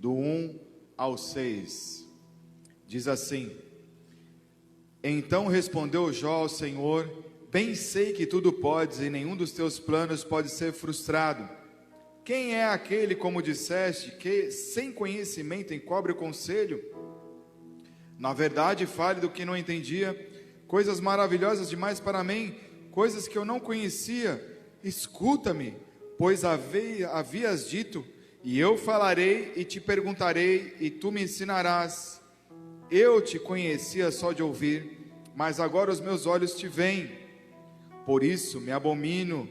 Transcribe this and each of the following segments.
do 1 ao 6. Diz assim: Então respondeu Jó ao Senhor: Bem sei que tudo podes e nenhum dos teus planos pode ser frustrado. Quem é aquele, como disseste, que sem conhecimento encobre o conselho? Na verdade, fale do que não entendia, coisas maravilhosas demais para mim, coisas que eu não conhecia. Escuta-me, pois havias dito, e eu falarei e te perguntarei, e tu me ensinarás. Eu te conhecia só de ouvir, mas agora os meus olhos te veem. Por isso me abomino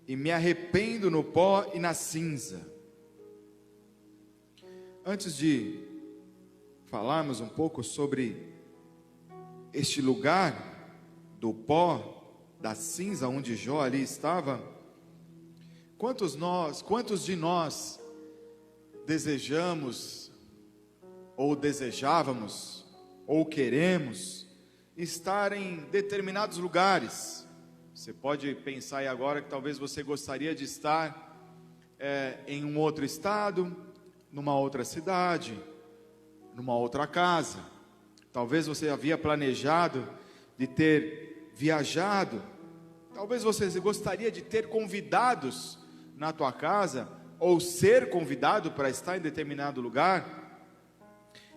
e me arrependo no pó e na cinza. Antes de falarmos um pouco sobre este lugar do pó, da cinza, onde Jó ali estava, quantos de nós desejamos, ou desejávamos, ou queremos estar em determinados lugares? Você pode pensar aí agora que talvez você gostaria de estar em um outro estado, numa outra cidade, numa outra casa. Talvez você havia planejado de ter viajado. Talvez você gostaria de ter convidados na tua casa, ou ser convidado para estar em determinado lugar.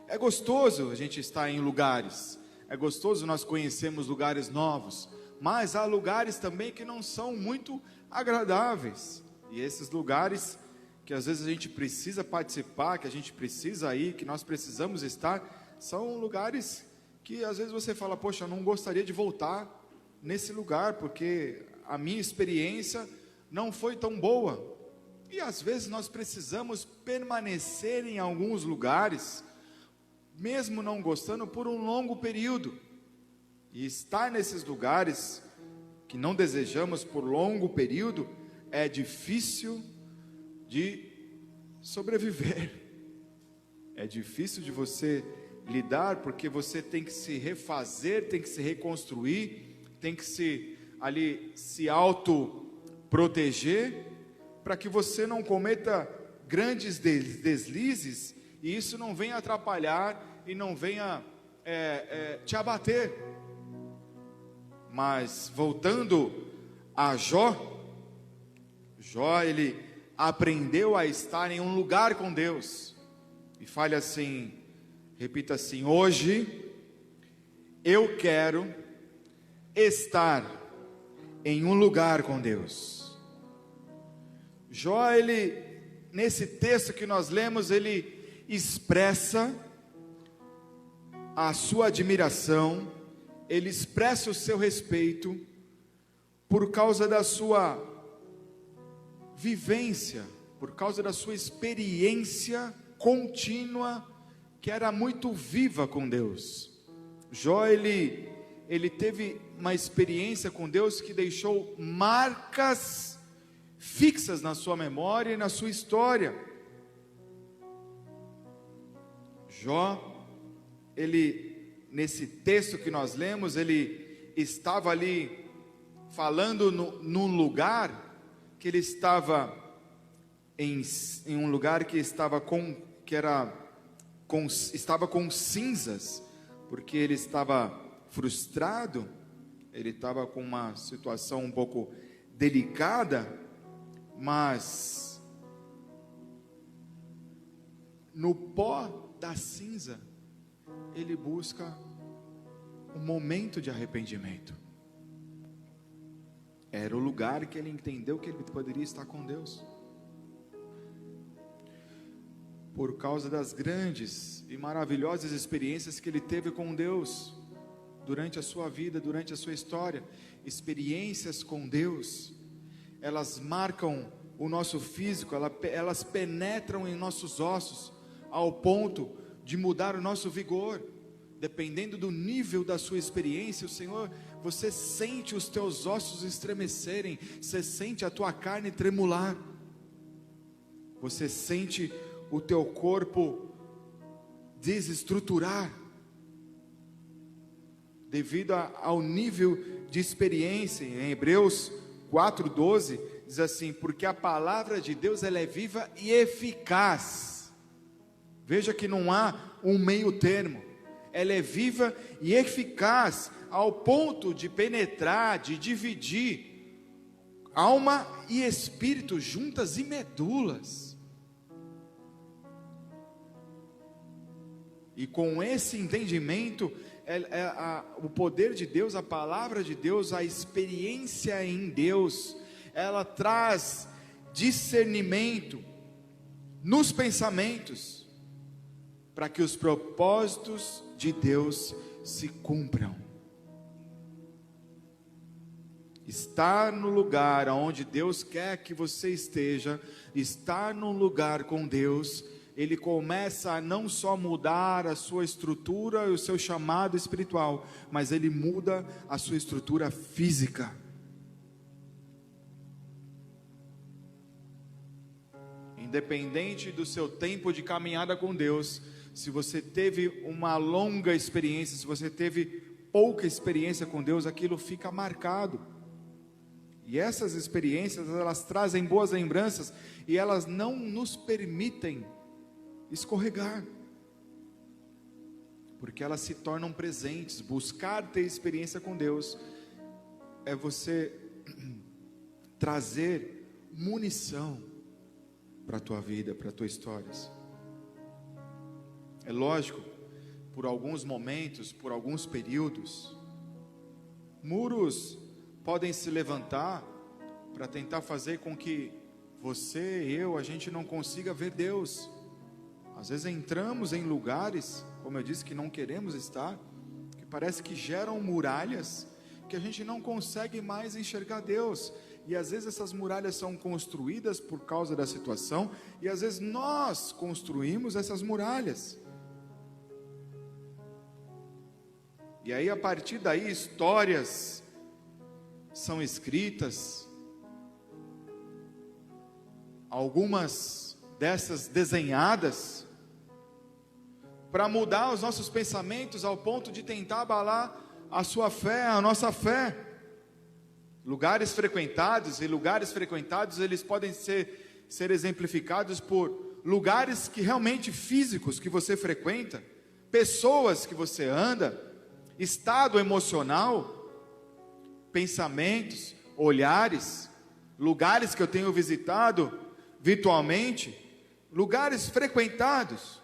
É gostoso a gente estar em lugares, é gostoso nós conhecermos lugares novos, mas há lugares também que não são muito agradáveis, e esses lugares que às vezes a gente precisa participar, que a gente precisa ir, que nós precisamos estar, são lugares que às vezes você fala: poxa, eu não gostaria de voltar nesse lugar, porque a minha experiência não foi tão boa. E às vezes nós precisamos permanecer em alguns lugares, mesmo não gostando, por um longo período. E estar nesses lugares que não desejamos por longo período é difícil de sobreviver. É difícil de você lidar, porque você tem que se refazer, tem que se reconstruir, tem que se auto-proteger, para que você não cometa grandes deslizes, e isso não venha atrapalhar, e não venha te abater. Mas voltando a Jó, ele aprendeu a estar em um lugar com Deus, e fale assim, repita assim: hoje eu quero estar em um lugar com Deus. Jó, nesse texto que nós lemos, ele expressa a sua admiração, ele expressa o seu respeito, por causa da sua vivência, por causa da sua experiência contínua, que era muito viva com Deus. Jó, ele teve uma experiência com Deus que deixou marcas fixas na sua memória e na sua história. Jó, nesse texto que nós lemos, ele estava ali falando num lugar que ele estava em um lugar que estava com cinzas, porque ele estava frustrado, ele estava com uma situação um pouco delicada, mas no pó da cinza ele busca um momento de arrependimento. Era o lugar que ele entendeu que ele poderia estar com Deus, por causa das grandes e maravilhosas experiências que ele teve com Deus durante a sua vida, durante a sua história. Experiências com Deus, elas marcam o nosso físico, elas penetram em nossos ossos, ao ponto de mudar o nosso vigor. Dependendo do nível da sua experiência, o Senhor, você sente os teus ossos estremecerem, você sente a tua carne tremular, você sente o teu corpo desestruturar, devido ao nível de experiência. Em Hebreus 4:12 diz assim: porque a palavra de Deus ela é viva e eficaz. Veja que não há um meio termo. Ela é viva e eficaz ao ponto de penetrar, de dividir alma e espírito, juntas e medulas. E com esse entendimento, o poder de Deus, a palavra de Deus, a experiência em Deus, ela traz discernimento nos pensamentos, para que os propósitos de Deus se cumpram. Estar no lugar onde Deus quer que você esteja, estar num lugar com Deus, ele começa a não só mudar a sua estrutura e o seu chamado espiritual, mas ele muda a sua estrutura física. Independente do seu tempo de caminhada com Deus, se você teve uma longa experiência, se você teve pouca experiência com Deus, aquilo fica marcado. E essas experiências, elas trazem boas lembranças e elas não nos permitem escorregar, porque elas se tornam presentes. Buscar ter experiência com Deus é você trazer munição para a tua vida, para a tua história. É lógico, por alguns momentos, por alguns períodos, muros podem se levantar para tentar fazer com que você e eu, a gente não consiga ver Deus. Às vezes entramos em lugares, como eu disse, que não queremos estar, que parece que geram muralhas, que a gente não consegue mais enxergar Deus. E às vezes essas muralhas são construídas por causa da situação, e às vezes nós construímos essas muralhas. E aí a partir daí histórias são escritas, algumas dessas desenhadas, para mudar os nossos pensamentos ao ponto de tentar abalar a sua fé, a nossa fé. Lugares frequentados, eles podem ser exemplificados por lugares que realmente físicos que você frequenta, pessoas que você anda, estado emocional, pensamentos, olhares, lugares que eu tenho visitado virtualmente, lugares frequentados,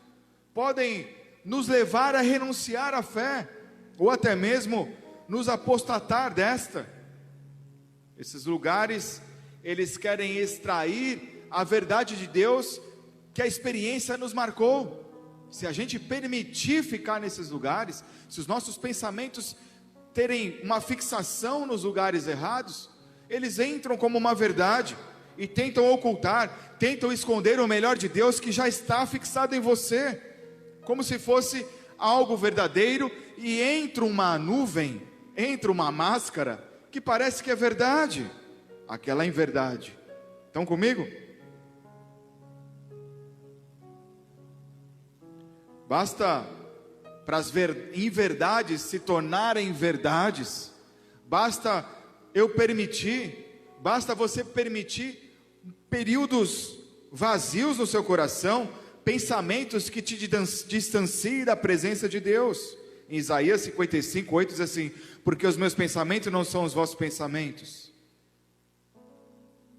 podem nos levar a renunciar à fé, ou até mesmo nos apostatar desta. Esses lugares, eles querem extrair a verdade de Deus que a experiência nos marcou. Se a gente permitir ficar nesses lugares, se os nossos pensamentos terem uma fixação nos lugares errados, eles entram como uma verdade e tentam ocultar, tentam esconder o melhor de Deus que já está fixado em você, como se fosse algo verdadeiro, e entra uma nuvem, entra uma máscara que parece que é verdade, aquela inverdade. Estão comigo? Basta para as inverdades se tornarem verdades, basta você permitir períodos vazios no seu coração, pensamentos que te distanciem da presença de Deus. Em Isaías 55:8 diz assim: porque os meus pensamentos não são os vossos pensamentos.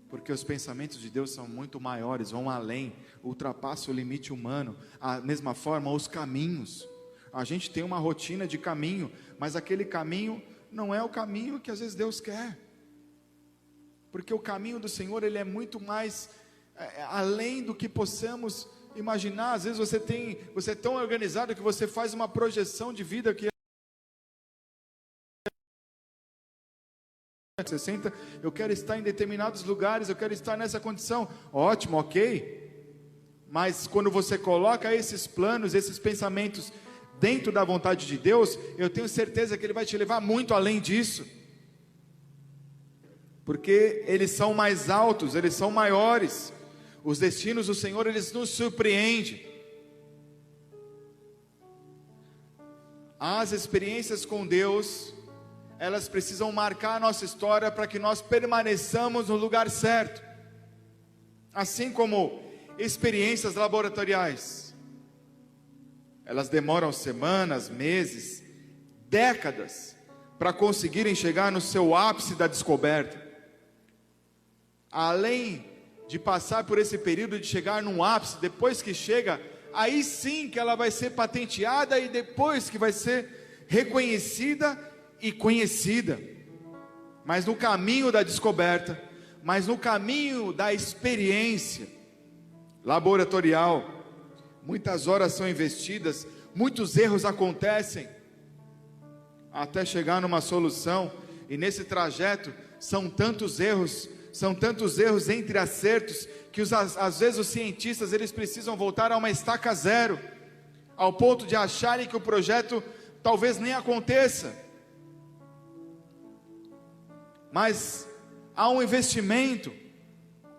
Porque os pensamentos de Deus são muito maiores, vão além, ultrapassam o limite humano. Da mesma forma, os caminhos. A gente tem uma rotina de caminho, mas aquele caminho não é o caminho que às vezes Deus quer. Porque o caminho do Senhor, ele é muito mais além do que possamos imaginar. Às vezes você é tão organizado que você faz uma projeção de vida que 60, eu quero estar em determinados lugares, eu quero estar nessa condição. Ótimo, ok. Mas quando você coloca esses planos, esses pensamentos dentro da vontade de Deus, eu tenho certeza que Ele vai te levar muito além disso, porque eles são mais altos, eles são maiores. Os destinos do Senhor, eles nos surpreendem. As experiências com Deus, elas precisam marcar a nossa história para que nós permaneçamos no lugar certo, assim como experiências laboratoriais. elas demoram semanas, meses, décadas, para conseguirem chegar no seu ápice da descoberta. Além de passar por esse período de chegar num ápice, depois que chega, aí sim que ela vai ser patenteada e depois que vai ser reconhecida e conhecida. Mas no caminho da descoberta, mas no caminho da experiência laboratorial, muitas horas são investidas, muitos erros acontecem, até chegar numa solução, e nesse trajeto são tantos erros entre acertos, que às vezes os cientistas eles precisam voltar a uma estaca zero, ao ponto de acharem que o projeto talvez nem aconteça, mas há um investimento,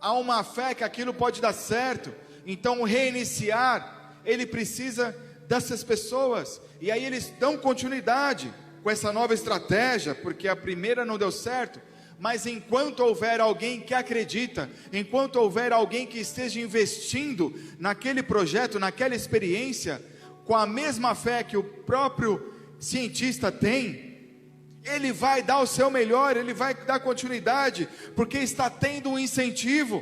há uma fé que aquilo pode dar certo. Então reiniciar, ele precisa dessas pessoas, e aí eles dão continuidade com essa nova estratégia, porque a primeira não deu certo. Mas enquanto houver alguém que acredita, enquanto houver alguém que esteja investindo naquele projeto, naquela experiência, com a mesma fé que o próprio cientista tem, ele vai dar o seu melhor, ele vai dar continuidade, porque está tendo um incentivo,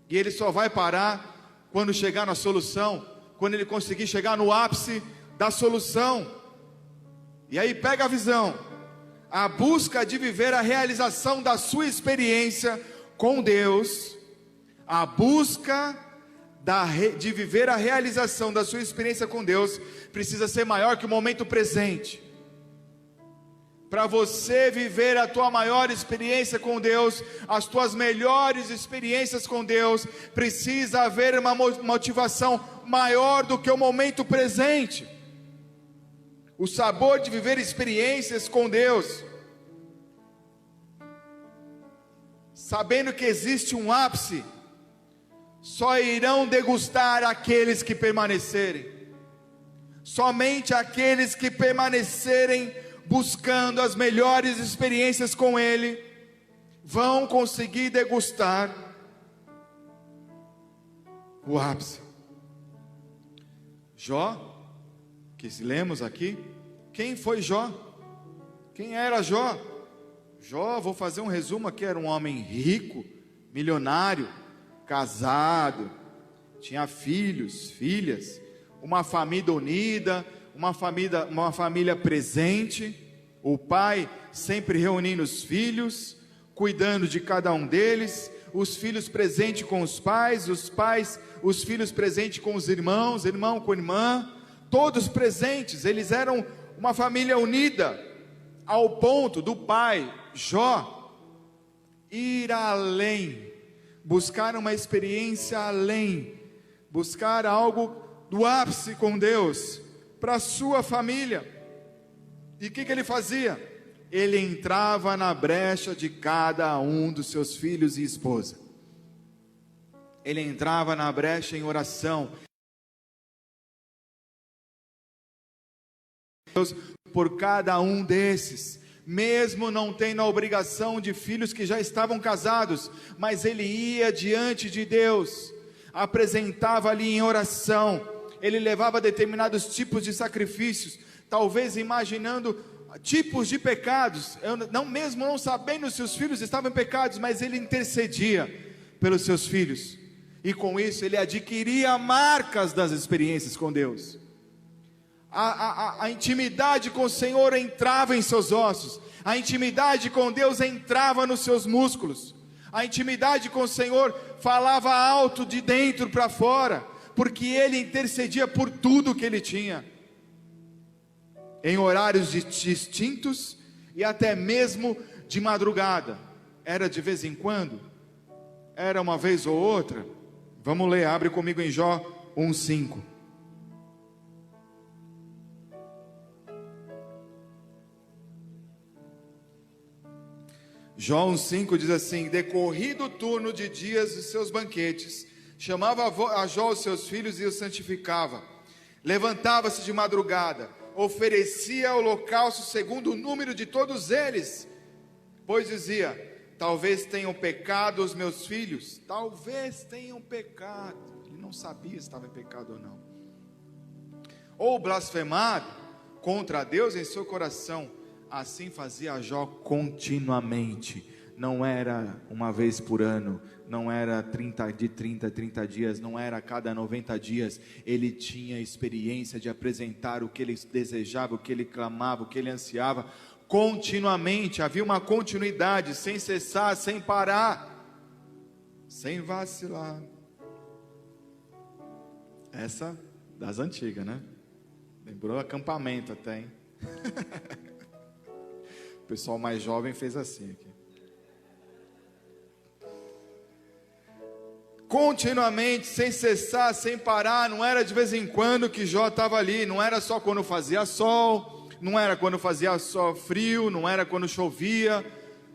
e ele só vai parar quando chegar na solução, quando ele conseguir chegar no ápice da solução. E aí pega a visão, a busca de viver a realização da sua experiência com Deus, a busca de viver a realização da sua experiência com Deus, precisa ser maior que o momento presente. Para você viver a tua maior experiência com Deus, as tuas melhores experiências com Deus, precisa haver uma motivação maior do que o momento presente. O sabor de viver experiências com Deus, sabendo que existe um ápice, só irão degustar aqueles que permanecerem. Somente aqueles que permanecerem buscando as melhores experiências com Ele, vão conseguir degustar o ápice. Jó, que lemos aqui, quem foi Jó? Quem era Jó? Jó, vou fazer um resumo aqui, era um homem rico, milionário, casado, tinha filhos, filhas, uma família unida, uma família presente, o pai sempre reunindo os filhos, cuidando de cada um deles, os filhos presentes com os filhos presentes com os irmãos, irmão com irmã, todos presentes. Eles eram uma família unida, ao ponto do pai, Jó, ir além, buscar uma experiência além, buscar algo do ápice com Deus, para a sua família. E o que ele fazia? Ele entrava na brecha de cada um dos seus filhos e esposa. Ele entrava na brecha em oração. Deus por cada um desses, mesmo não tendo a obrigação de filhos que já estavam casados, mas ele ia diante de Deus, apresentava ali em oração, ele levava determinados tipos de sacrifícios, talvez imaginando tipos de pecados, mesmo não sabendo se os filhos estavam em pecados, mas ele intercedia pelos seus filhos, e com isso ele adquiria marcas das experiências com Deus. A intimidade com o Senhor entrava em seus ossos, a intimidade com Deus entrava nos seus músculos, a intimidade com o Senhor falava alto de dentro para fora, porque ele intercedia por tudo que ele tinha, em horários distintos e até mesmo de madrugada. Era de vez em quando? Era uma vez ou outra? Vamos ler, abre comigo em Jó 1:5. Jó 1:5 diz assim: decorrido o turno de dias de seus banquetes, chamava a Jó os seus filhos e os santificava. Levantava-se de madrugada, oferecia holocausto segundo o número de todos eles, pois dizia: talvez tenham pecado os meus filhos, talvez tenham pecado. Ele não sabia se estava em pecado ou não. ou blasfemado contra Deus em seu coração. Assim fazia Jó continuamente. Não era uma vez por ano, não era 30 dias, não era a cada 90 dias. Ele tinha experiência de apresentar o que ele desejava, o que ele clamava, o que ele ansiava, continuamente. Havia uma continuidade, sem cessar, sem parar, sem vacilar. Essa das antigas, né? Lembrou acampamento até, hein? O pessoal mais jovem fez assim aqui. Continuamente, sem cessar, sem parar. Não era de vez em quando que Jó estava ali. Não era só quando fazia sol, não era quando fazia só frio, não era quando chovia,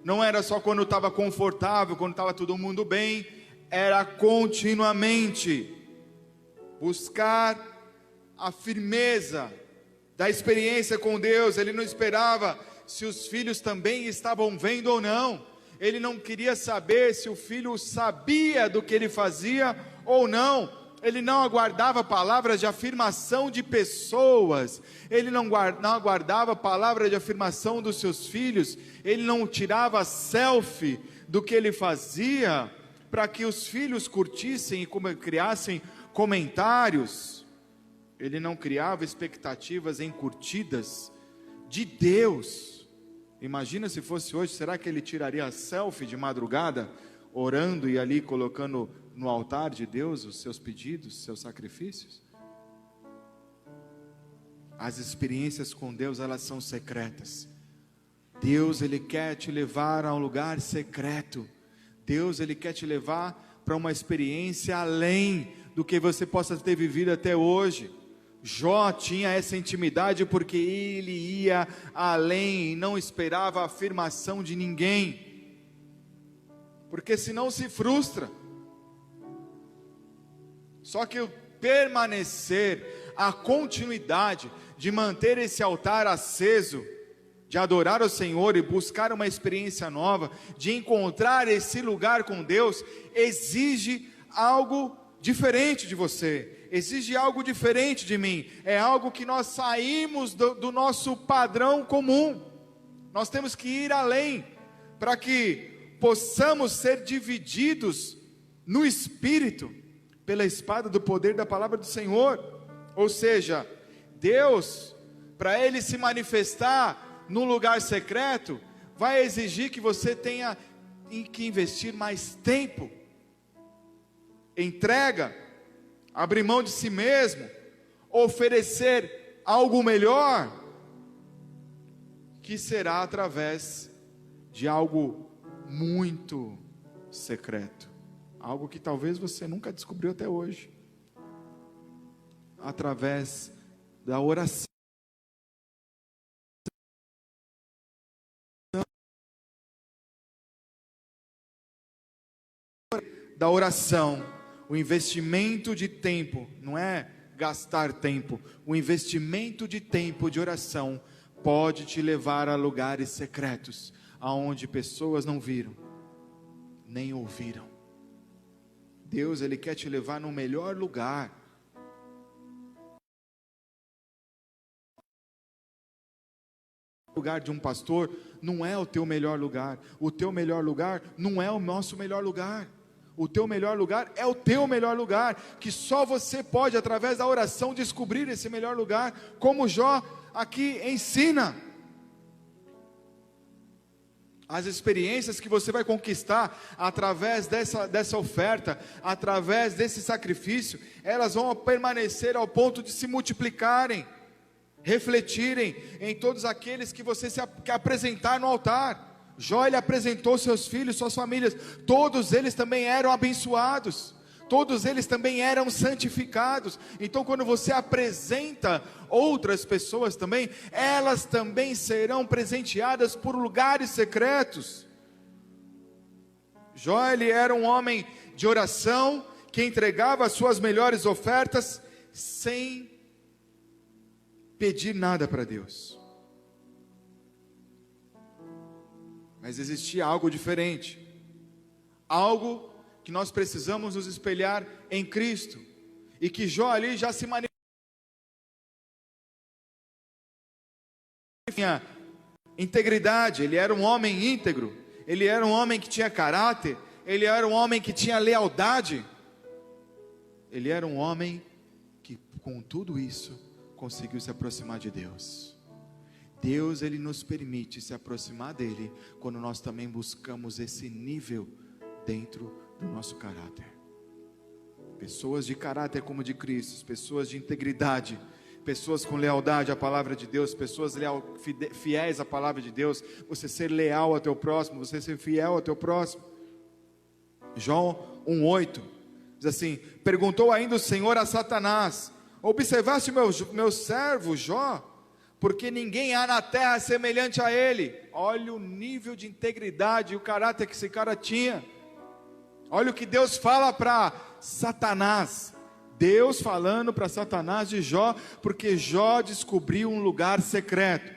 não era só quando estava confortável, quando estava todo mundo bem. Era continuamente buscar a firmeza da experiência com Deus. Ele não esperava se os filhos também estavam vendo ou não. Ele não queria saber se o filho sabia do que ele fazia ou não. Ele não aguardava palavras de afirmação de pessoas. Ele não aguardava palavras de afirmação dos seus filhos. Ele não tirava selfie do que ele fazia para que os filhos curtissem e criassem comentários. Ele não criava expectativas em curtidas de Deus. Imagina se fosse hoje, será que ele tiraria selfie de madrugada, orando e ali colocando no altar de Deus os seus pedidos, seus sacrifícios? As experiências com Deus, elas são secretas. Deus, Ele quer te levar a um lugar secreto. Deus, Ele quer te levar para uma experiência além do que você possa ter vivido até hoje. Jó tinha essa intimidade porque ele ia além e não esperava a afirmação de ninguém, porque senão se frustra. Só que o permanecer, a continuidade de manter esse altar aceso, de adorar o Senhor e buscar uma experiência nova, de encontrar esse lugar com Deus, exige algo diferente de você, exige algo diferente de mim. É algo que nós saímos do nosso padrão comum. Nós temos que ir além, para que possamos ser divididos no Espírito, pela espada do poder da palavra do Senhor. Ou seja, Deus, para Ele se manifestar no lugar secreto, vai exigir que você tenha que investir mais tempo, entrega, abrir mão de si mesmo, oferecer algo melhor, que será através de algo muito secreto, algo que talvez você nunca descobriu até hoje, através da oração. Da oração. O investimento de tempo, não é gastar tempo, o investimento de tempo de oração pode te levar a lugares secretos, aonde pessoas não viram, nem ouviram. Deus, Ele quer te levar no melhor lugar. O lugar de um pastor não é o teu melhor lugar, o teu melhor lugar não é o nosso melhor lugar. O teu melhor lugar é o teu melhor lugar, que só você pode, através da oração, descobrir esse melhor lugar, como Jó aqui ensina. As experiências que você vai conquistar através dessa oferta, através desse sacrifício, elas vão permanecer ao ponto de se multiplicarem, refletirem em todos aqueles que você que apresentar no altar. Jó, ele apresentou seus filhos, suas famílias, todos eles também eram abençoados, todos eles também eram santificados. Então quando você apresenta outras pessoas também, elas também serão presenteadas por lugares secretos. Jó, ele era um homem de oração, que entregava as suas melhores ofertas, sem pedir nada para Deus. Mas existia algo diferente, algo que nós precisamos nos espelhar em Cristo, e que Jó ali já se manifestou. tinha integridade, ele era um homem íntegro, ele era um homem que tinha caráter, ele era um homem que tinha lealdade, ele era um homem que com tudo isso conseguiu se aproximar de Deus. Deus, ele nos permite se aproximar dele quando nós também buscamos esse nível dentro do nosso caráter. Pessoas de caráter como o de Cristo, pessoas de integridade, pessoas com lealdade à palavra de Deus, pessoas fiéis à palavra de Deus, você ser leal ao teu próximo, você ser fiel ao teu próximo. João 1:8 diz assim: perguntou ainda o Senhor a Satanás: observaste meu servo Jó? Porque ninguém há na terra semelhante a ele. Olha o nível de integridade e o caráter que esse cara tinha. Olha o que Deus fala para Satanás. Deus falando para Satanás de Jó, porque Jó descobriu um lugar secreto.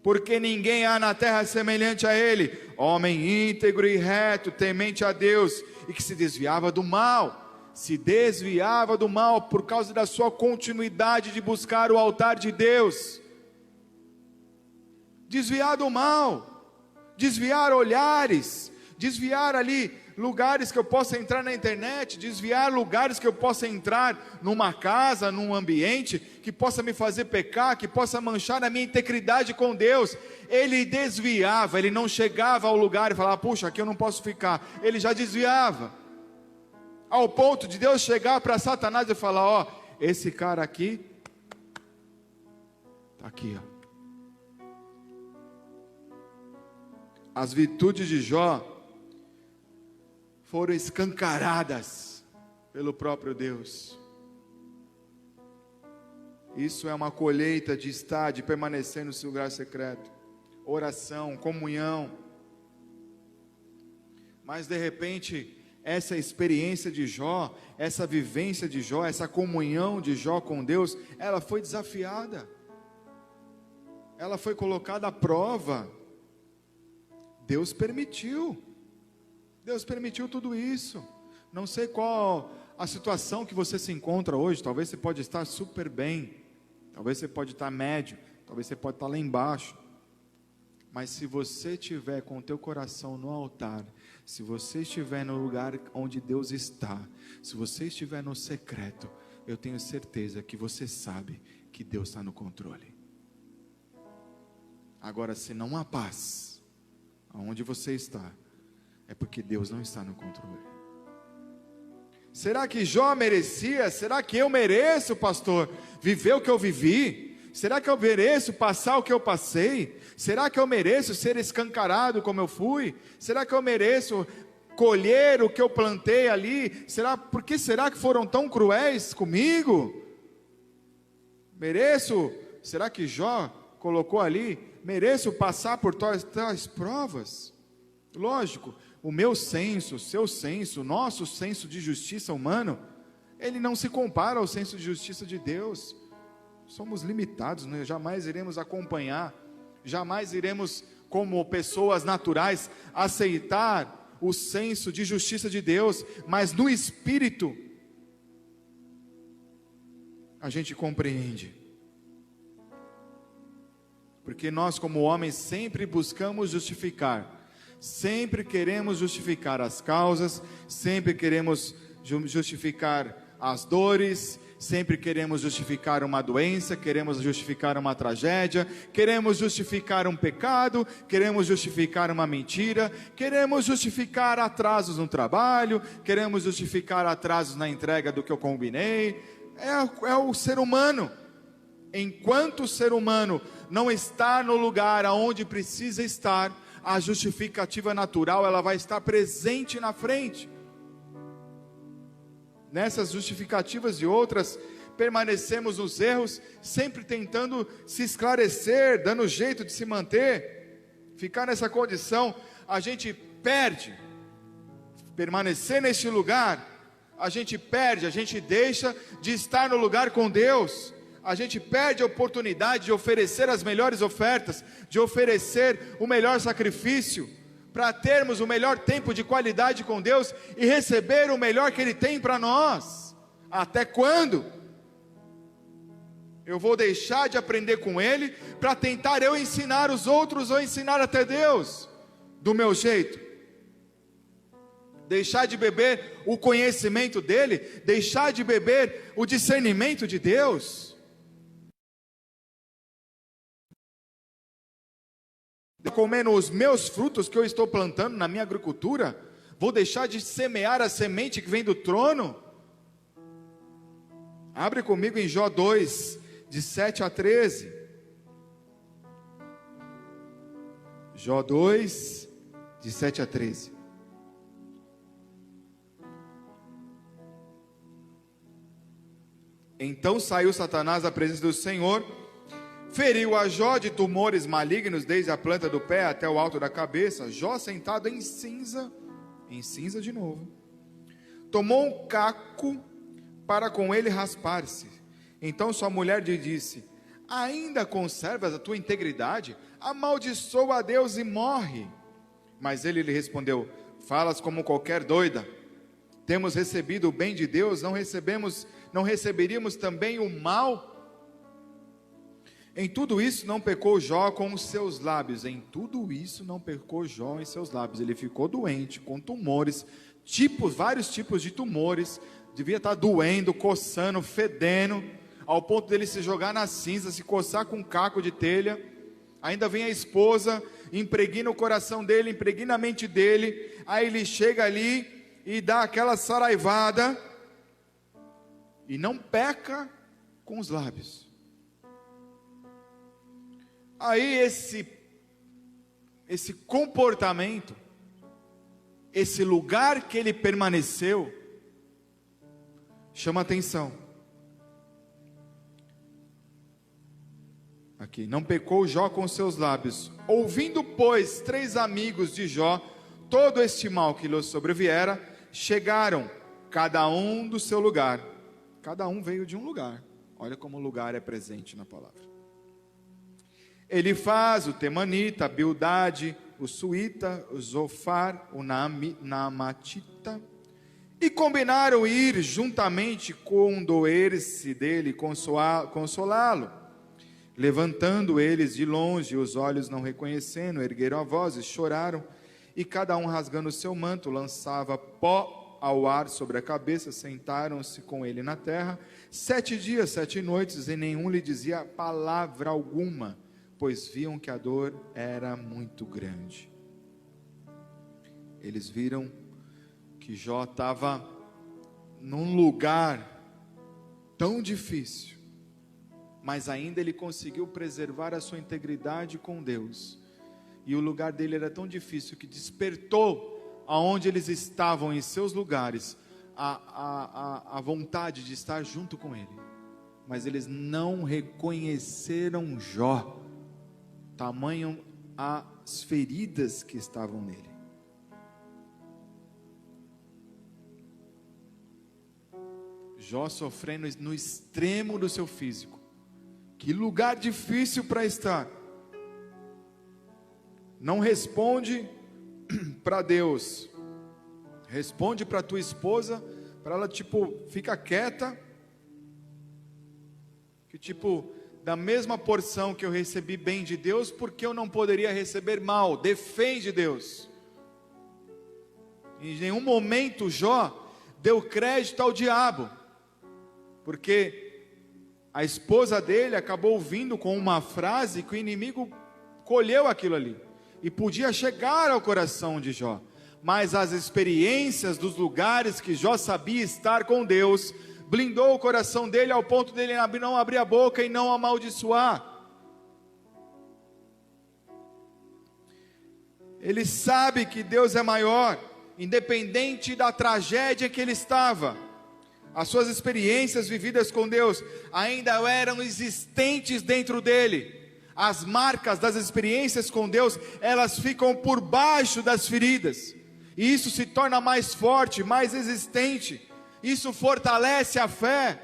Porque ninguém há na terra semelhante a ele, homem íntegro e reto, temente a Deus, e que se desviava do mal. Se desviava do mal por causa da sua continuidade de buscar o altar de Deus. Desviar do mal, desviar olhares, desviar ali lugares que eu possa entrar na internet, desviar lugares que eu possa entrar numa casa, num ambiente que possa me fazer pecar, que possa manchar a minha integridade com Deus. Ele desviava, ele não chegava ao lugar e falava: puxa, aqui eu não posso ficar. Ele já desviava, ao ponto de Deus chegar para Satanás e falar: ó, esse cara aqui está aqui, ó. As virtudes de Jó foram escancaradas pelo próprio Deus. Isso é uma colheita de estar, de permanecer no seu lugar secreto. Oração, comunhão. Mas de repente, essa experiência de Jó, essa vivência de Jó, essa comunhão de Jó com Deus, ela foi desafiada. Ela foi colocada à prova. Deus permitiu tudo isso. Não sei qual a situação que você se encontra hoje. Talvez você pode estar super bem, talvez você pode estar médio, talvez você pode estar lá embaixo. Mas se você estiver com o teu coração no altar, se você estiver no lugar onde Deus está, se você estiver no secreto, eu tenho certeza que você sabe que Deus está no controle. Agora, se não há paz aonde você está, é porque Deus não está no controle. Será que Jó merecia? Será que eu mereço, pastor, viver o que eu vivi? Será que eu mereço passar o que eu passei? Será que eu mereço ser escancarado como eu fui? Será que eu mereço colher o que eu plantei ali? Por que será que foram tão cruéis comigo? Mereço? Será que Jó colocou ali? Mereço passar por tais provas? Lógico, o meu senso, o seu senso, o nosso senso de justiça humano, ele não se compara ao senso de justiça de Deus. Somos limitados, né? Jamais iremos acompanhar, jamais iremos, como pessoas naturais, aceitar o senso de justiça de Deus, mas no Espírito, a gente compreende. Porque nós, como homens, sempre buscamos justificar, sempre queremos justificar as causas, sempre queremos justificar as dores, sempre queremos justificar uma doença, queremos justificar uma tragédia, queremos justificar um pecado, queremos justificar uma mentira, queremos justificar atrasos no trabalho, queremos justificar atrasos na entrega do que eu combinei. É o ser humano. Enquanto o ser humano não está no lugar aonde precisa estar, a justificativa natural, ela vai estar presente na frente. Nessas justificativas e outras, permanecemos nos erros, sempre tentando se esclarecer, dando jeito de se manter, ficar nessa condição. A gente perde, permanecer neste lugar, a gente perde, a gente deixa de estar no lugar com Deus. A gente perde a oportunidade de oferecer as melhores ofertas, de oferecer o melhor sacrifício, para termos o melhor tempo de qualidade com Deus e receber o melhor que Ele tem para nós. Até quando? Eu vou deixar de aprender com ele para tentar eu ensinar os outros ou ensinar até Deus do meu jeito. Deixar de beber o conhecimento dele, deixar de beber o discernimento de Deus. Comendo os meus frutos que eu estou plantando na minha agricultura, vou deixar de semear a semente que vem do trono? Abre comigo em Jó 2, de 7 a 13. Jó 2, de 7 a 13. Então saiu Satanás da presença do Senhor, feriu a Jó de tumores malignos, desde a planta do pé até o alto da cabeça. Jó sentado em cinza de novo. Tomou um caco para com ele raspar-se. Então sua mulher lhe disse: ainda conservas a tua integridade? Amaldiçoa a Deus e morre. Mas ele lhe respondeu: falas como qualquer doida. Temos recebido o bem de Deus, não receberíamos também o mal? Em tudo isso não pecou Jó com os seus lábios. Em tudo isso não pecou Jó em seus lábios. Ele ficou doente, com tumores, vários tipos de tumores. Devia estar doendo, coçando, fedendo, ao ponto dele se jogar na cinza, se coçar com um caco de telha. Ainda vem a esposa, impregna o coração dele, impregna a mente dele. Aí ele chega ali e dá aquela saraivada, e não peca com os lábios. Aí esse comportamento, esse lugar que ele permaneceu, chama atenção. Aqui, não pecou Jó com seus lábios. Ouvindo, pois, 3 amigos de Jó todo este mal que lhe sobreviera, chegaram, cada um do seu lugar. Cada um veio de um lugar. Olha como o lugar é presente na palavra. Elifaz, o Temanita, a Bildade, o Suíta, o Zofar, o Naamatita, e combinaram ir juntamente condoer-se dele, consolá-lo. Levantando eles de longe, os olhos não reconhecendo, ergueram a voz e choraram, e cada um rasgando o seu manto, lançava pó ao ar sobre a cabeça. Sentaram-se com ele na terra, 7 dias, 7 noites, e nenhum lhe dizia palavra alguma, pois viam que a dor era muito grande. Eles viram que Jó estava num lugar tão difícil, mas ainda ele conseguiu preservar a sua integridade com Deus, e o lugar dele era tão difícil que despertou aonde eles estavam em seus lugares a vontade de estar junto com ele, mas eles não reconheceram Jó, tamanho as feridas que estavam nele. Jó sofrendo no extremo do seu físico. Que lugar difícil para estar. Não responde para Deus, responde para tua esposa, para ela fica quieta, que da mesma porção que eu recebi bem de Deus, porque eu não poderia receber mal? Defende Deus. Em nenhum momento Jó deu crédito ao diabo, porque a esposa dele acabou vindo com uma frase que o inimigo colheu aquilo ali, e podia chegar ao coração de Jó, mas as experiências dos lugares que Jó sabia estar com Deus, blindou o coração dele ao ponto dele não abrir a boca e não amaldiçoar. Ele sabe que Deus é maior, independente da tragédia que ele estava. As suas experiências vividas com Deus ainda eram existentes dentro dele. As marcas das experiências com Deus, elas ficam por baixo das feridas, e isso se torna mais forte, mais existente. Isso fortalece a fé.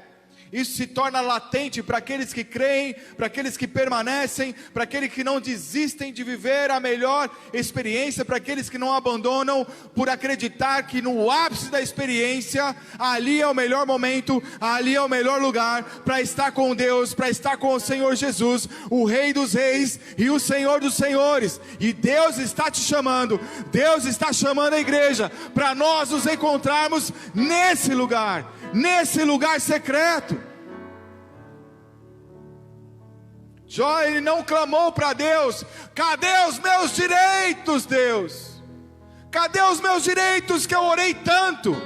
Isso se torna latente para aqueles que creem, para aqueles que permanecem, para aqueles que não desistem de viver a melhor experiência, para aqueles que não abandonam por acreditar que no ápice da experiência, ali é o melhor momento, ali é o melhor lugar para estar com Deus, para estar com o Senhor Jesus, o Rei dos Reis e o Senhor dos Senhores. E Deus está te chamando, Deus está chamando a igreja para nós nos encontrarmos nesse lugar secreto. Jó, ele não clamou para Deus: cadê os meus direitos, Deus? Cadê os meus direitos que eu orei tanto?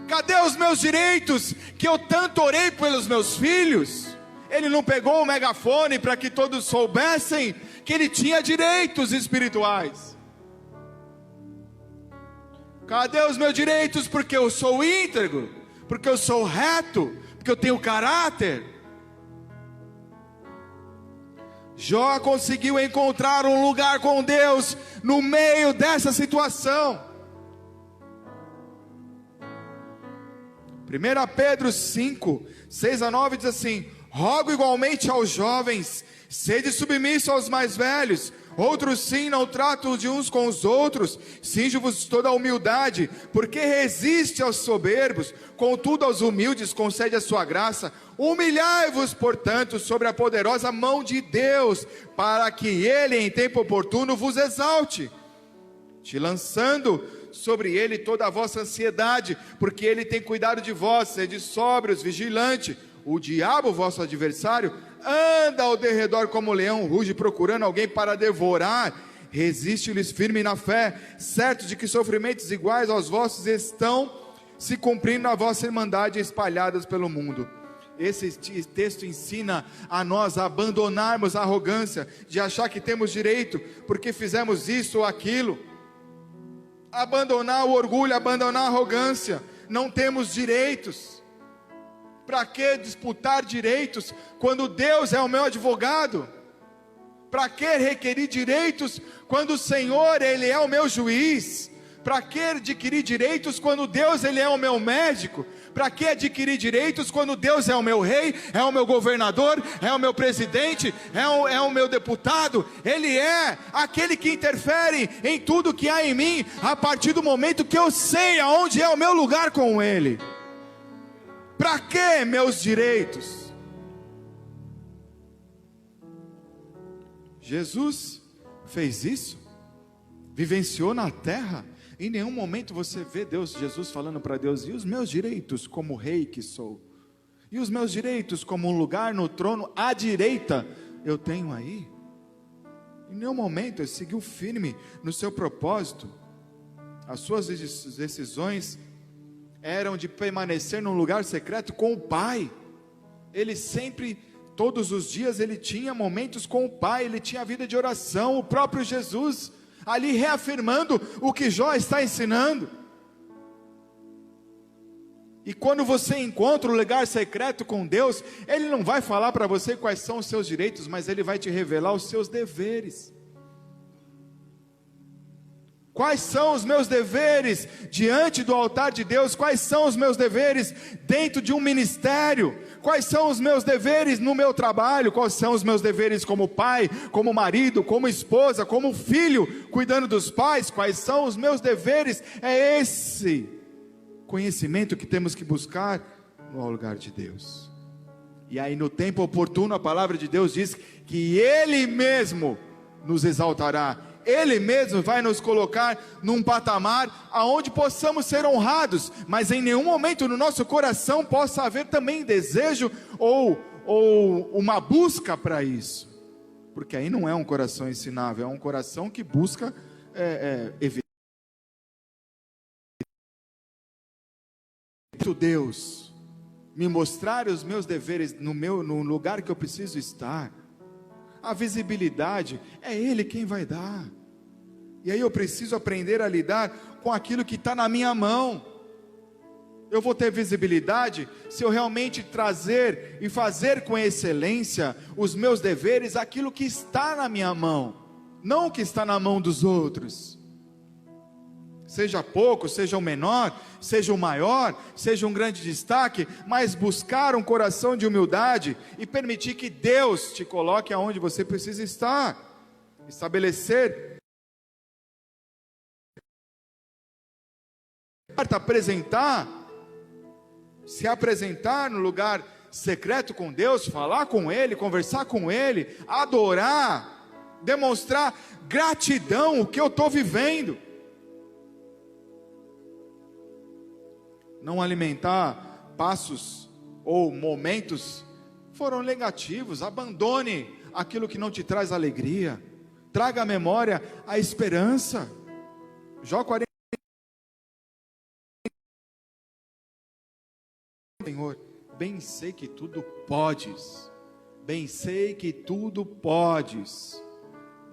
Cadê os meus direitos que eu tanto orei pelos meus filhos? Ele não pegou o megafone para que todos soubessem que ele tinha direitos espirituais. Cadê os meus direitos? Porque eu sou íntegro, porque eu sou reto, porque eu tenho caráter. Jó conseguiu encontrar um lugar com Deus no meio dessa situação. 1 Pedro 5, 6-9 diz assim: rogo igualmente aos jovens, sede submissos aos mais velhos. Outros sim, não tratam de uns com os outros. Cinge-vos toda a humildade, porque resiste aos soberbos, contudo aos humildes concede a sua graça. Humilhai-vos, portanto, sobre a poderosa mão de Deus, para que Ele em tempo oportuno vos exalte, te lançando sobre Ele toda a vossa ansiedade, porque Ele tem cuidado de vós. Sede sóbrios, vigilante. O diabo, vosso adversário, anda ao derredor como leão, ruge procurando alguém para devorar. Resiste-lhes firme na fé, certo de que sofrimentos iguais aos vossos estão se cumprindo na vossa irmandade, espalhadas pelo mundo. Esse texto ensina a nós a abandonarmos a arrogância de achar que temos direito porque fizemos isso ou aquilo. Abandonar o orgulho, abandonar a arrogância. Não temos direitos. Para que disputar direitos quando Deus é o meu advogado? Para que requerir direitos quando o Senhor, Ele é o meu juiz? Para que adquirir direitos quando Deus, Ele é o meu médico? Para que adquirir direitos quando Deus é o meu rei, é o meu governador, é o meu presidente, é o meu deputado? Ele é aquele que interfere em tudo que há em mim, a partir do momento que eu sei aonde é o meu lugar com Ele. Para que meus direitos? Jesus fez isso, vivenciou na terra. Em nenhum momento você vê Jesus falando para Deus: e os meus direitos como rei que sou? E os meus direitos como um lugar no trono à direita eu tenho aí? Em nenhum momento ele seguiu firme no seu propósito. As suas decisões eram de permanecer num lugar secreto com o Pai. Ele sempre, todos os dias, ele tinha momentos com o Pai, ele tinha vida de oração. O próprio Jesus ali reafirmando o que Jó está ensinando. E quando você encontra o lugar secreto com Deus, Ele não vai falar para você quais são os seus direitos, mas Ele vai te revelar os seus deveres. Quais são os meus deveres diante do altar de Deus? Quais são os meus deveres dentro de um ministério? Quais são os meus deveres no meu trabalho? Quais são os meus deveres como pai, como marido, como esposa, como filho, cuidando dos pais? Quais são os meus deveres? É esse conhecimento que temos que buscar no lugar de Deus. E aí no tempo oportuno a palavra de Deus diz que Ele mesmo nos exaltará. Ele mesmo vai nos colocar num patamar aonde possamos ser honrados, mas em nenhum momento no nosso coração possa haver também desejo ou uma busca para isso, porque aí não é um coração ensinável, é um coração que busca evitar Deus me mostrar os meus deveres no lugar que eu preciso estar. A visibilidade é Ele quem vai dar. E aí eu preciso aprender a lidar com aquilo que está na minha mão. Eu vou ter visibilidade se eu realmente trazer e fazer com excelência os meus deveres, aquilo que está na minha mão, não o que está na mão dos outros. seja pouco, seja o menor, seja o maior, seja um grande destaque, mas buscar um coração de humildade e permitir que Deus te coloque aonde você precisa estar, estabelecer, se apresentar no lugar secreto com Deus, falar com Ele, conversar com Ele, adorar, demonstrar gratidão, o que eu estou vivendo. Não alimentar passos ou momentos foram negativos. Abandone aquilo que não te traz alegria. Traga à memória a esperança. Jó 40. Senhor, bem sei que tudo podes. Bem sei que tudo podes.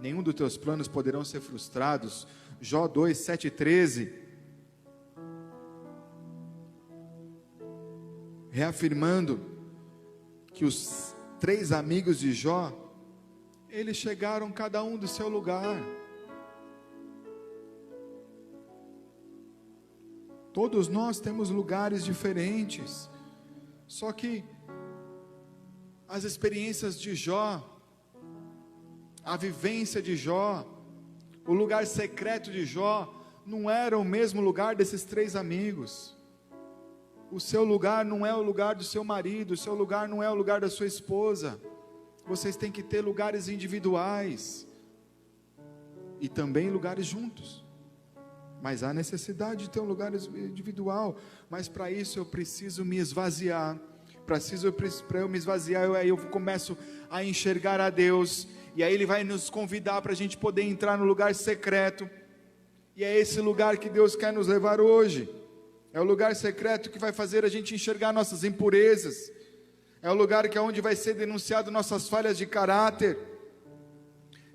Nenhum dos teus planos poderão ser frustrados. Jó 2, 7 e 13. Reafirmando que os 3 amigos de Jó, eles chegaram cada um do seu lugar. Todos nós temos lugares diferentes, só que as experiências de Jó, a vivência de Jó, o lugar secreto de Jó, não era o mesmo lugar desses 3 amigos. O seu lugar não é o lugar do seu marido, o seu lugar não é o lugar da sua esposa. Vocês têm que ter lugares individuais e também lugares juntos. Mas há necessidade de ter um lugar individual. Mas para isso eu preciso me esvaziar. Para eu me esvaziar, aí eu começo a enxergar a Deus. E aí Ele vai nos convidar para a gente poder entrar no lugar secreto. E é esse lugar que Deus quer nos levar hoje. É o lugar secreto que vai fazer a gente enxergar nossas impurezas. É o lugar que é onde vai ser denunciado nossas falhas de caráter.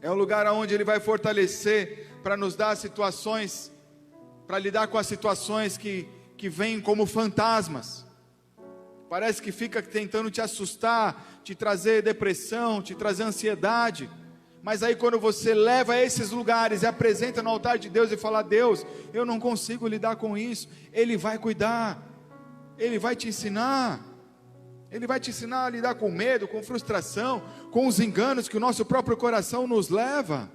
É o lugar onde Ele vai fortalecer para nos dar situações, para lidar com as situações que vêm como fantasmas. Parece que fica tentando te assustar, te trazer depressão, te trazer ansiedade. Mas aí quando você leva a esses lugares e apresenta no altar de Deus e fala: Deus, eu não consigo lidar com isso. Ele vai cuidar, Ele vai te ensinar. Ele vai te ensinar a lidar com medo, com frustração, com os enganos que o nosso próprio coração nos leva.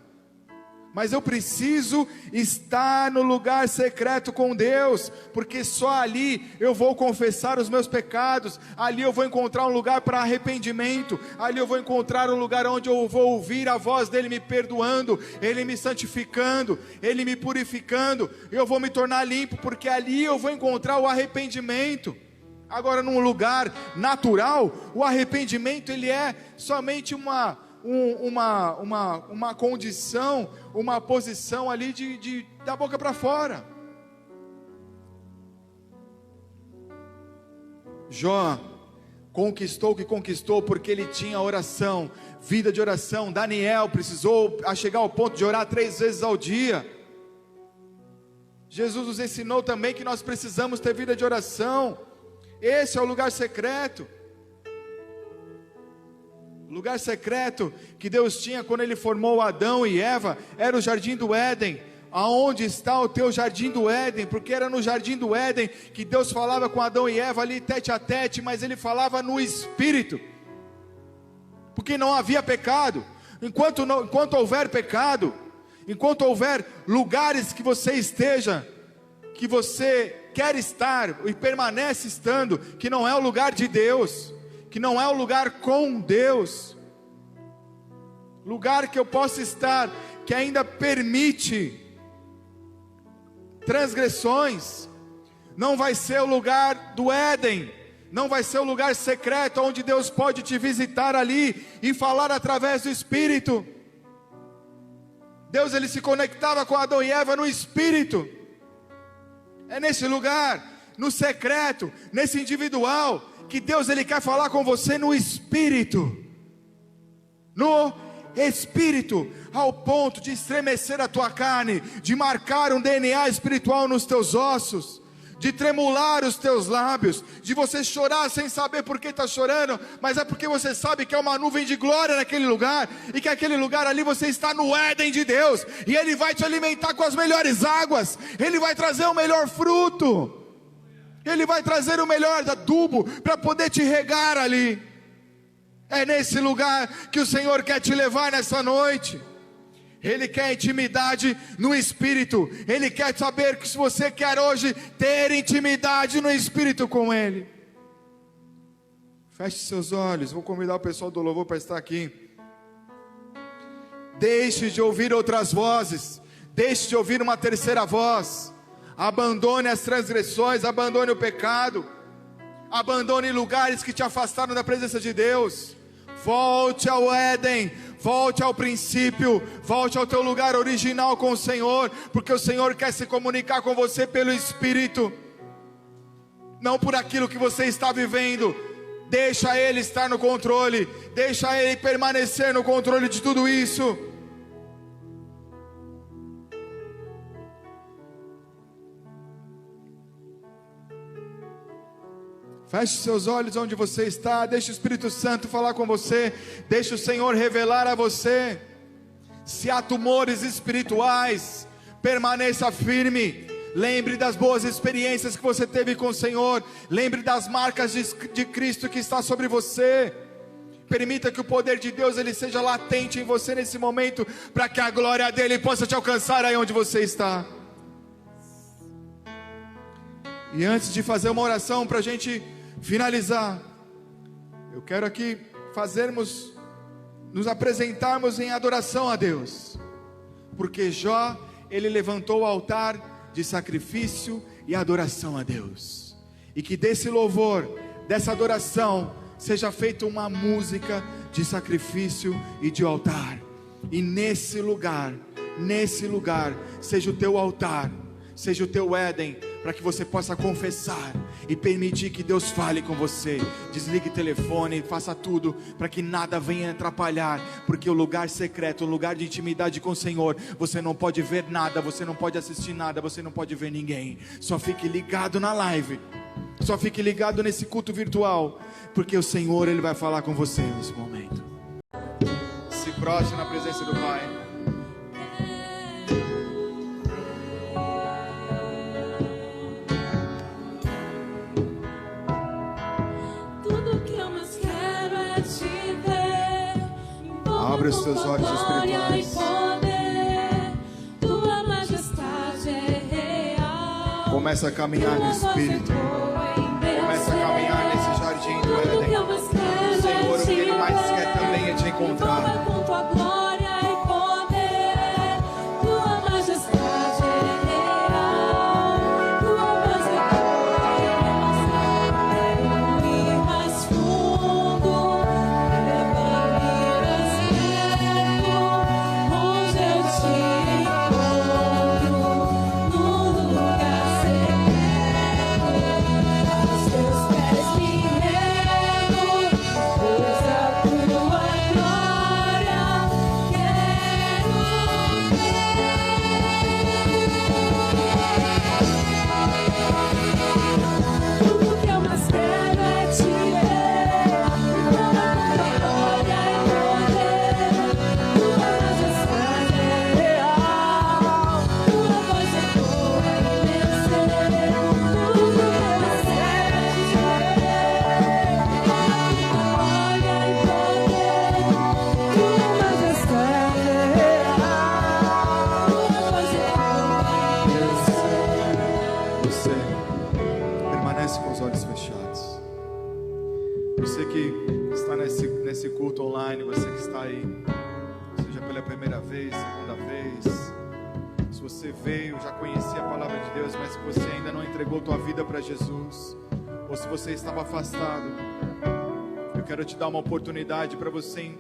Mas eu preciso estar no lugar secreto com Deus, porque só ali eu vou confessar os meus pecados, ali eu vou encontrar um lugar para arrependimento, ali eu vou encontrar um lugar onde eu vou ouvir a voz dEle me perdoando, Ele me santificando, Ele me purificando, eu vou me tornar limpo, porque ali eu vou encontrar o arrependimento. Agora, num lugar natural, o arrependimento ele é somente uma condição, uma posição ali da boca para fora. Jó conquistou o que conquistou porque ele tinha oração, vida de oração. Daniel precisou chegar ao ponto de orar 3 vezes ao dia. Jesus nos ensinou também que nós precisamos ter vida de oração. Esse é o lugar secreto. O lugar secreto que Deus tinha quando Ele formou Adão e Eva era o jardim do Éden. Aonde está o teu jardim do Éden? Porque era no jardim do Éden que Deus falava com Adão e Eva ali tete a tete, mas Ele falava no Espírito, porque não havia pecado. Enquanto houver pecado, enquanto houver lugares que você esteja, que você quer estar e permanece estando, que não é o lugar de Deus, que não é o lugar com Deus, lugar que eu possa estar, que ainda permite transgressões, não vai ser o lugar do Éden, não vai ser o lugar secreto, onde Deus pode te visitar ali, e falar através do Espírito. Deus ele se conectava com Adão e Eva no Espírito. É nesse lugar, no secreto, nesse individual, que Deus ele quer falar com você no Espírito. No Espírito, ao ponto de estremecer a tua carne, de marcar um DNA espiritual nos teus ossos, de tremular os teus lábios, de você chorar sem saber por que está chorando, mas é porque você sabe que é uma nuvem de glória naquele lugar, e que aquele lugar ali você está no Éden de Deus, e Ele vai te alimentar com as melhores águas, Ele vai trazer o melhor fruto, Ele vai trazer o melhor adubo, para poder te regar ali. É nesse lugar que o Senhor quer te levar nessa noite. Ele quer intimidade no Espírito. Ele quer saber que se você quer hoje ter intimidade no Espírito com Ele. Feche seus olhos. Vou convidar o pessoal do louvor para estar aqui. Deixe de ouvir outras vozes. Deixe de ouvir uma terceira voz. Abandone as transgressões. Abandone o pecado. Abandone lugares que te afastaram da presença de Deus. Volte ao Éden, volte ao princípio, volte ao teu lugar original com o Senhor, porque o Senhor quer se comunicar com você pelo Espírito, não por aquilo que você está vivendo. Deixa Ele estar no controle, deixa Ele permanecer no controle de tudo isso. Feche seus olhos onde você está, deixe o Espírito Santo falar com você, deixe o Senhor revelar a você. Se há tumores espirituais, permaneça firme, lembre das boas experiências que você teve com o Senhor, lembre das marcas de Cristo que está sobre você. Permita que o poder de Deus ele seja latente em você nesse momento, para que a glória dele possa te alcançar aí onde você está. E antes de fazer uma oração para a gente finalizar, eu quero aqui nos apresentarmos em adoração a Deus, porque Jó, ele levantou o altar de sacrifício e adoração a Deus, e que desse louvor, dessa adoração, seja feita uma música de sacrifício e de altar, e nesse lugar, seja o teu altar, seja o teu Éden, para que você possa confessar e permitir que Deus fale com você. Desligue o telefone, faça tudo para que nada venha atrapalhar, porque o lugar secreto, o lugar de intimidade com o Senhor, você não pode ver nada, você não pode assistir nada, você não pode ver ninguém. Só fique ligado na live, só fique ligado nesse culto virtual, porque o Senhor ele vai falar com você nesse momento. Se prostre na presença do Pai. Abre os teus olhos espirituais. Tua majestade é real. Começa a caminhar no Espírito. Começa a caminhar nesse jardim do Éden. O Senhor, o que Ele mais quer também é te encontrar. Com tua glória e poder, tua majestade é real. Tua misericórdia é ir mais fundo, leva-me mais perto, onde eu te encontro, no lugar secreto, aos teus pés me rendo, pois a tua glória quero ver. Tudo que eu mais quero é te ver, tua glória e poder, tua majestade é real, tua voz é boa e vencer. Tudo que eu mais quero é te ver, tua glória e poder, tua majestade é real, tua voz é boa e vencer. Você permanece com os olhos fechados. Você que está nesse culto online, você que está aí, seja pela primeira vez, segunda vez, se você veio, já conhecia a palavra de Deus, mas se você ainda não entregou tua vida para Jesus, ou se você estava afastado, eu quero te dar uma oportunidade para você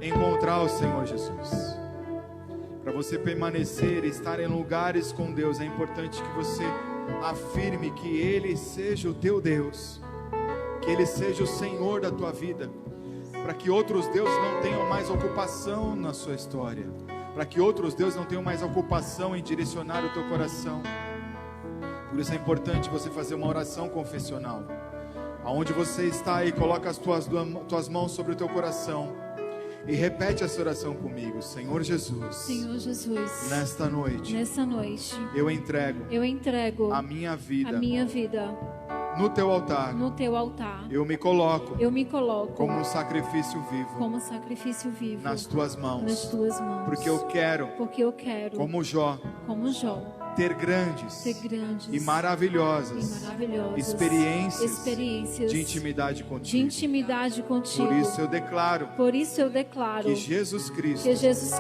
encontrar o Senhor Jesus. Para você permanecer e estar em lugares com Deus, é importante que você afirme que Ele seja o teu Deus, que Ele seja o Senhor da tua vida, para que outros deuses não tenham mais ocupação na sua história, para que outros deuses não tenham mais ocupação em direcionar o teu coração, Por isso é importante você fazer uma oração confessional. Aonde você está aí, coloca as tuas mãos sobre o teu coração e repete essa oração comigo. Senhor Jesus, Senhor Jesus, nesta noite nessa noite, eu entrego a minha vida minha vida no teu altar. no teu altar. Eu me coloco Eu me coloco como um sacrifício vivo como sacrifício vivo nas tuas nas mãos, tuas mãos. porque eu quero, Porque eu quero, como Jó, como Jó, ter grandes ter grandes e maravilhosas e maravilhosas experiências de intimidade de contigo. intimidade contigo. Por isso eu declaro que que Jesus Cristo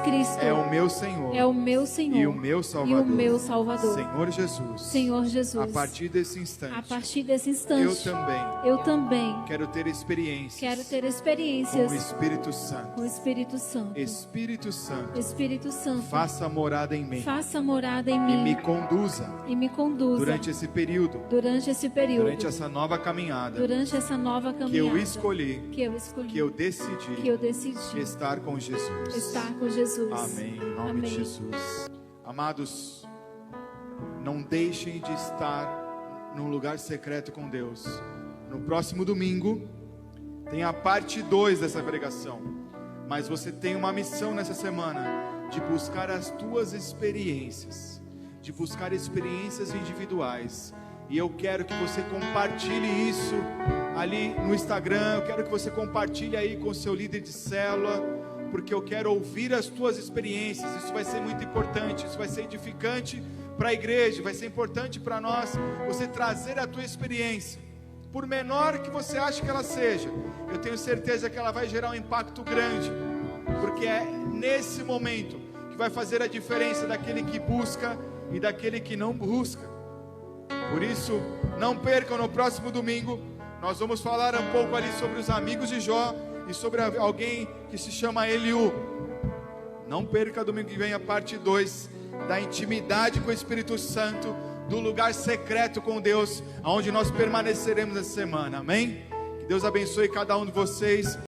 Cristo é o meu Senhor é o meu Senhor e o meu Salvador. Salvador. Senhor Jesus, Jesus, a partir desse a instante, partir desse instante, eu também eu também quero ter experiências quero ter com experiências o Espírito Santo. com o Espírito Santo. Espírito Santo, Espírito Santo, faça morada em mim faça morada em e mim me conduza e me conduza durante esse período, durante esse período, durante essa nova caminhada durante essa nova que caminhada eu escolhi, que eu escolhi, que eu decidi que eu decidi estar com Jesus. estar com Jesus. Amém. Em nome Amém. de Jesus. Amados, não deixem de estar num lugar secreto com Deus. No próximo domingo tem a parte 2 dessa pregação. Mas você tem uma missão nessa semana de buscar as tuas experiências, de buscar experiências individuais. E eu quero que você compartilhe isso ali no Instagram. Eu quero que você compartilhe aí com o seu líder de célula, porque eu quero ouvir as tuas experiências. Isso vai ser muito importante, isso vai ser edificante para a igreja, vai ser importante para nós, você trazer a tua experiência, por menor que você ache que ela seja. Eu tenho certeza que ela vai gerar um impacto grande, porque é nesse momento que vai fazer a diferença daquele que busca e daquele que não busca. Por isso, não percam no próximo domingo. Nós vamos falar um pouco ali sobre os amigos de Jó e sobre alguém que se chama Eliú. Não perca domingo que vem a parte 2 da intimidade com o Espírito Santo, do lugar secreto com Deus, onde nós permaneceremos essa semana. Amém? Que Deus abençoe cada um de vocês.